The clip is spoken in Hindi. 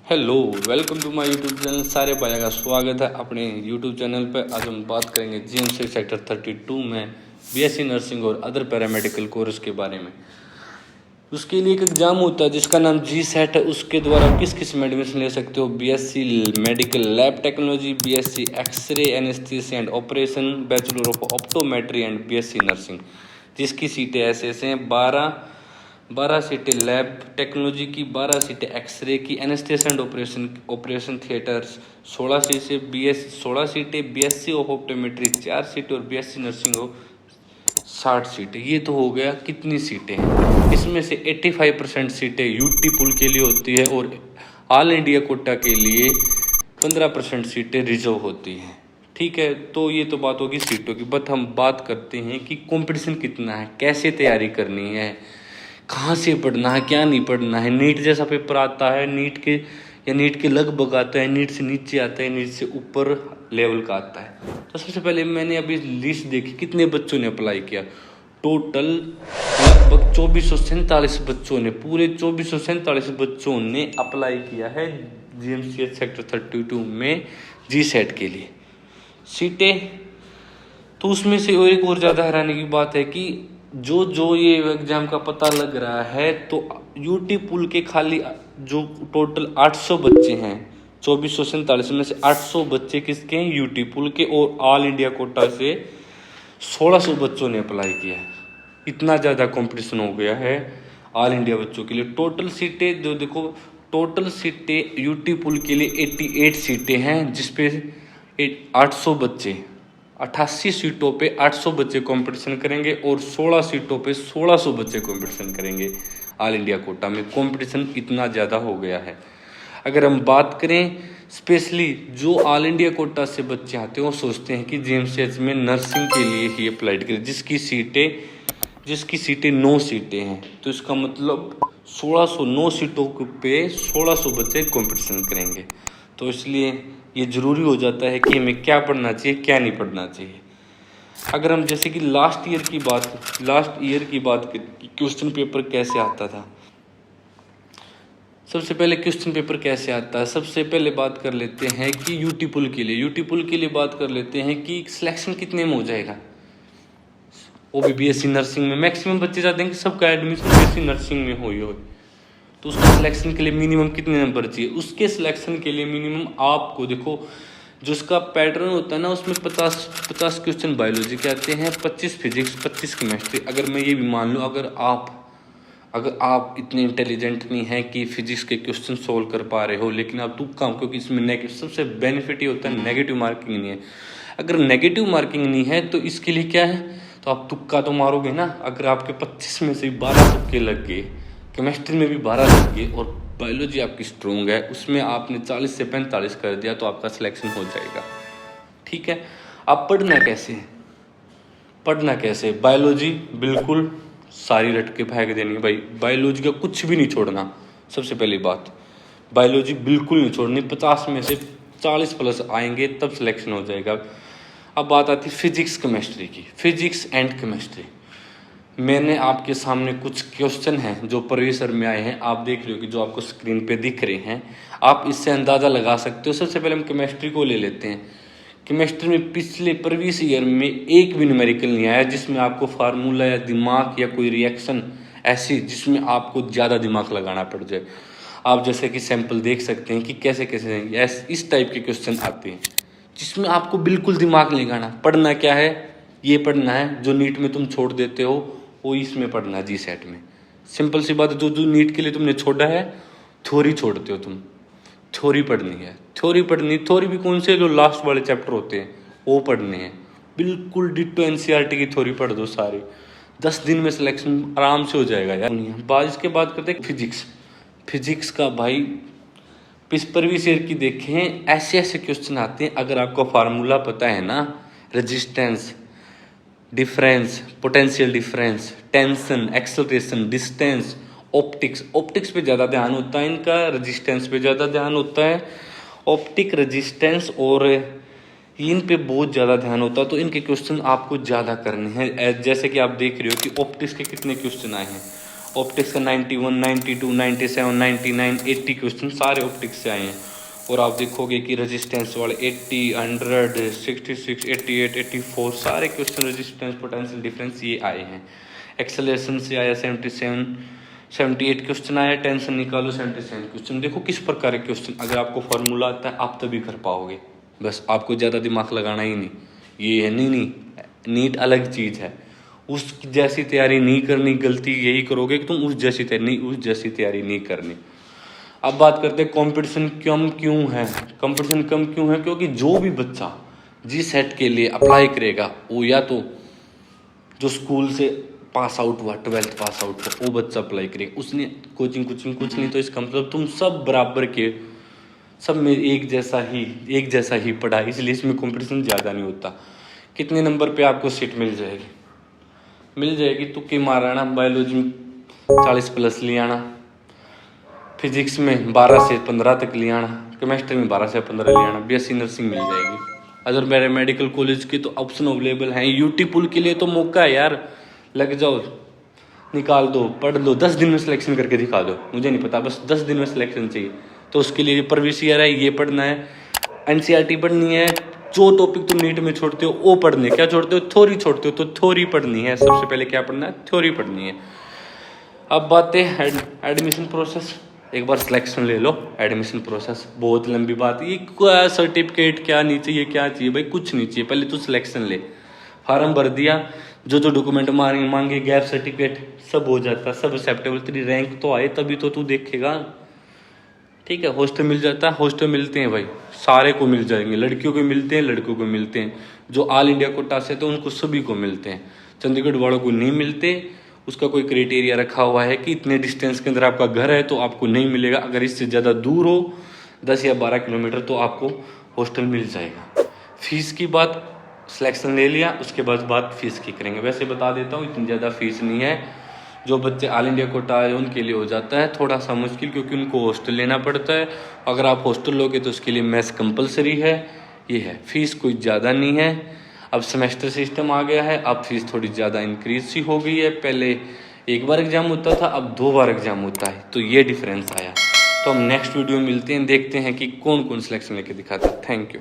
Hello, welcome to my YouTube channel. सारे भाइयों का स्वागत है अपने यूट्यूब चैनल पर। आज हम बात करेंगे जीएमसी सेक्टर 32 में बीएससी नर्सिंग और अदर पैरामेडिकल कोर्स के बारे में। उसके लिए एक एग्ज़ाम होता है जिसका नाम जी सेट है। उसके द्वारा किस किस में एडमिशन ले सकते हो? BSc medical lab technology, BSc X ray anaesthesia and operation, bachelor of optometry and BSc nursing, जिसकी सीटें ऐसे ऐसे हैं: 12 सीटें लैब टेक्नोलॉजी की, 12 सीटें एक्सरे की, एनेस्थीसिया एंड ऑपरेशन थिएटर्स 16 सीटें बीएससी ऑफ ऑप्टोमेट्री 4 सीटें और बीएससी नर्सिंग हो 60 सीटें। ये तो हो गया कितनी सीटें हैं। इसमें से 85% सीटें यूटी पुल के लिए होती है और ऑल इंडिया कोटा के लिए 15% सीटें रिजर्व होती हैं। ठीक है, तो ये तो बात होगी सीटों की। बट हम बात करते हैं कि कंपटीशन कितना है, कैसे तैयारी करनी है, कहाँ से पढ़ना है, क्या नहीं पढ़ना है। नीट जैसा पेपर आता है, नीट के लगभग आता है, नीट से नीचे आता है, नीट से ऊपर लेवल का आता है। तो सबसे पहले मैंने अभी लिस्ट देखी कितने बच्चों ने अप्लाई किया। टोटल लगभग 2447 बच्चों ने, पूरे 2447 बच्चों ने अप्लाई किया है जीएमसीएच सेक्टर 32 में जी सेट के लिए सीटें। तो उसमें से एक और ज़्यादा हैरानी की बात है कि जो ये एग्ज़ाम का पता लग रहा है, तो यूटी पुल के खाली जो टोटल 800 बच्चे हैं, 2447 में से 800 बच्चे किसके हैं? यूटी पुल के। और ऑल इंडिया कोटा से 1600 बच्चों ने अप्लाई किया है। इतना ज़्यादा कंपटीशन हो गया है ऑल इंडिया बच्चों के लिए। टोटल सीटें जो देखो, टोटल सीटें यूटी पुल के लिए 88 सीटें हैं, जिसपे 800 बच्चे, 88 सीटों पे 800 बच्चे कंपटीशन करेंगे और 16 सीटों पे 1600 बच्चे कंपटीशन करेंगे। ऑल इंडिया कोटा में कंपटीशन इतना ज़्यादा हो गया है। अगर हम बात करें स्पेशली जो ऑल इंडिया कोटा से बच्चे आते हैं, वो सोचते हैं कि जीएमसीएच में नर्सिंग के लिए ही अप्लाई करें, जिसकी सीटें 9 सीटें हैं। तो इसका मतलब 9 सीटों पे 1600 बच्चे कंपटीशन करेंगे। तो इसलिए ये ज़रूरी हो जाता है कि हमें क्या पढ़ना चाहिए, क्या नहीं पढ़ना चाहिए। अगर हम जैसे कि लास्ट ईयर की बात करें, क्वेश्चन पेपर कैसे आता था। सबसे पहले क्वेश्चन पेपर कैसे आता है, सबसे पहले बात कर लेते हैं कि यूटी पुल के लिए बात कर लेते हैं कि सिलेक्शन कितने में हो जाएगा। वो भी बीएससी नर्सिंग में मैक्सिमम बच्चे चाहते हैं कि सबका एडमिशन बीएससी नर्सिंग में हो। तो उसके सिलेक्शन के लिए मिनिमम कितने नंबर चाहिए? उसके सिलेक्शन के लिए मिनिमम आपको देखो, जो उसका पैटर्न होता है ना, उसमें 50 क्वेश्चन बायोलॉजी के आते हैं, 25 फिजिक्स, 25 केमिस्ट्री। अगर मैं ये भी मान लूँ, अगर आप इतने इंटेलिजेंट नहीं हैं कि फिजिक्स के क्वेश्चन सोल्व कर पा रहे हो, लेकिन आप तुक्का, क्योंकि इसमें सबसे बेनिफिट ये होता है नेगेटिव मार्किंग नहीं है। अगर नेगेटिव मार्किंग नहीं है तो इसके लिए क्या है, तो आप तुक्का तो मारोगे ना। अगर आपके 25 में से 12 तुक्के लग गए, केमिस्ट्री में भी 12 लग गए और बायोलॉजी आपकी स्ट्रॉन्ग है, उसमें आपने 40 से 45 कर दिया, तो आपका सिलेक्शन हो जाएगा। ठीक है, आप पढ़ना कैसे? बायोलॉजी बिल्कुल सारी रट के फेंक देनी है भाई। बायोलॉजी का कुछ भी नहीं छोड़ना। सबसे पहली बात, बायोलॉजी बिल्कुल नहीं छोड़नी। 50 में से 40 प्लस आएंगे तब सिलेक्शन हो जाएगा। अब बात आती फिजिक्स केमिस्ट्री की। फिजिक्स एंड केमिस्ट्री, मैंने आपके सामने कुछ क्वेश्चन हैं जो परिसर में आए हैं, आप देख रहे हो कि जो आपको स्क्रीन पे दिख रहे हैं, आप इससे अंदाज़ा लगा सकते हो। सबसे पहले हम केमिस्ट्री को ले लेते हैं। केमिस्ट्री में पिछले प्रीवियस ईयर में एक भी न्यूमेरिकल नहीं आया जिसमें आपको फार्मूला या दिमाग या कोई रिएक्शन ऐसी जिसमें आपको ज़्यादा दिमाग लगाना पड़ जाए। आप जैसे कि सैंपल देख सकते हैं कि कैसे इस टाइप के क्वेश्चन आते हैं जिसमें आपको बिल्कुल दिमाग नहीं लगाना। पढ़ना क्या है? ये पढ़ना है जो नीट में तुम छोड़ देते हो, वो इसमें पढ़ना है जी सेट में। सिंपल सी बात है, जो नीट के लिए तुमने छोड़ा है, थ्योरी छोड़ते हो तुम। थ्योरी पढ़नी है, थ्योरी भी कौन से? जो लास्ट वाले चैप्टर होते हैं वो पढ़ने हैं। बिल्कुल डिट्टो एनसीईआरटी की थ्योरी पढ़ दो सारी, 10 दिन में सिलेक्शन आराम से हो जाएगा यार। इसके बाद करते हैं फिजिक्स का भाई, प्रीवियस ईयर की देखें, ऐसे क्वेश्चन आते हैं। अगर आपको फार्मूला पता है ना, resistance, difference, potential difference, tension, acceleration, distance, optics पे ज़्यादा ध्यान होता है इनका, रेजिस्टेंस पे ज़्यादा ध्यान होता है। ऑप्टिक, रेजिस्टेंस और इन पे बहुत ज़्यादा ध्यान होता है, तो इनके क्वेश्चन आपको ज़्यादा करने हैं। जैसे कि आप देख रहे हो कि ऑप्टिक्स के कितने क्वेश्चन आए हैं। ऑप्टिक्स का 91, 92, 97, 99, 80 क्वेश्चन सारे ऑप्टिक्स से आए हैं। और आप देखोगे कि रेजिस्टेंस वाले 80, 100, 66, 88, 84 सारे क्वेश्चन रेजिस्टेंस पोटेंशियल डिफरेंस ये आए हैं। एक्सेलरेशन से आया 77, 78 क्वेश्चन आया। टेंशन निकालो 77 क्वेश्चन। देखो किस प्रकार के क्वेश्चन, अगर आपको फार्मूला आता है आप तभी कर पाओगे, बस आपको ज़्यादा दिमाग लगाना ही नहीं। ये है नहीं, नीट अलग चीज़ है, उस जैसी तैयारी नहीं करनी। गलती यही करोगे कि तुम उस जैसी तैयारी नहीं करनी। अब बात करते हैं कंपटीशन कम क्यों है। कंपटीशन कम क्यों है? क्योंकि जो भी बच्चा जी-सेट के लिए अप्लाई करेगा वो या तो जो स्कूल से पास आउट हुआ, 12th पास आउट हुआ, वो बच्चा अप्लाई करेगा। उसने कोचिंग कुछ नहीं, तो इसका मतलब तुम सब बराबर के, सब में एक जैसा ही पढ़ा, इसलिए इसमें कंपटीशन ज़्यादा नहीं होता। कितने नंबर पे आपको सीट मिल जाएगी? तुक्के माराना। बायोलॉजी में 40+ ले आना, फिजिक्स में 12 से 15 तक ले आना, केमिस्ट्री में 12 से 15 ले आना, बीएससी नर्सिंग मिल जाएगी। अगर मेरे मेडिकल कॉलेज के तो ऑप्शन अवेलेबल हैं। यूटी पुल के लिए तो मौका है यार, लग जाओ, निकाल दो, पढ़ लो, 10 दिन में सिलेक्शन करके दिखा दो। मुझे नहीं पता, बस 10 दिन में सिलेक्शन चाहिए। तो उसके लिए प्रवेश ईयर है, ये पढ़ना है, एनसीईआरटी पढ़नी है। जो टॉपिक तुम नीट में छोड़ते हो वो पढ़ने, क्या छोड़ते हो? थ्योरी छोड़ते हो, तो थ्योरी पढ़नी है। सबसे पहले क्या पढ़ना है? थ्योरी पढ़नी है। अब बातें एडमिशन प्रोसेस, एक बार सिलेक्शन ले लो। एडमिशन प्रोसेस बहुत लंबी बात है। ये क्या सर्टिफिकेट क्या नहीं चाहिए, क्या चाहिए भाई? कुछ नहीं चाहिए, पहले तो सिलेक्शन ले। फार्म भर दिया, जो डॉक्यूमेंट मांगे, गैप सर्टिफिकेट सब हो जाता, सब एक्सेप्टेबल। तेरी रैंक तो आए तभी तो तू देखेगा, ठीक है। हॉस्टल मिल जाता है, हॉस्टल मिलते हैं भाई, सारे को मिल जाएंगे। लड़कियों को मिलते हैं, लड़कों को मिलते हैं। जो ऑल इंडिया कोटा से, तो उनको सभी को मिलते हैं। चंडीगढ़ वालों को नहीं मिलते। उसका कोई क्राइटेरिया रखा हुआ है कि इतने डिस्टेंस के अंदर आपका घर है तो आपको नहीं मिलेगा। अगर इससे ज़्यादा दूर हो 10 या 12 किलोमीटर तो आपको हॉस्टल मिल जाएगा। फीस की बात, सिलेक्शन ले लिया, उसके बाद बात फीस की करेंगे। वैसे बता देता हूँ, इतनी ज़्यादा फीस नहीं है। जो बच्चे ऑल इंडिया कोटा है उनके लिए हो जाता है थोड़ा सा मुश्किल, क्योंकि उनको हॉस्टल लेना पड़ता है। अगर आप हॉस्टल लोगे तो उसके लिए मेस कंपलसरी है। ये है, फीस कोई ज़्यादा नहीं है। अब सेमेस्टर सिस्टम आ गया है, अब फीस थोड़ी ज़्यादा इंक्रीज सी हो गई है। पहले एक बार एग्जाम होता था, अब 2 बार एग्जाम होता है, तो ये डिफरेंस आया। तो हम नेक्स्ट वीडियो मिलते हैं, देखते हैं कि कौन कौन सिलेक्शन लेके दिखाता है। Thank you.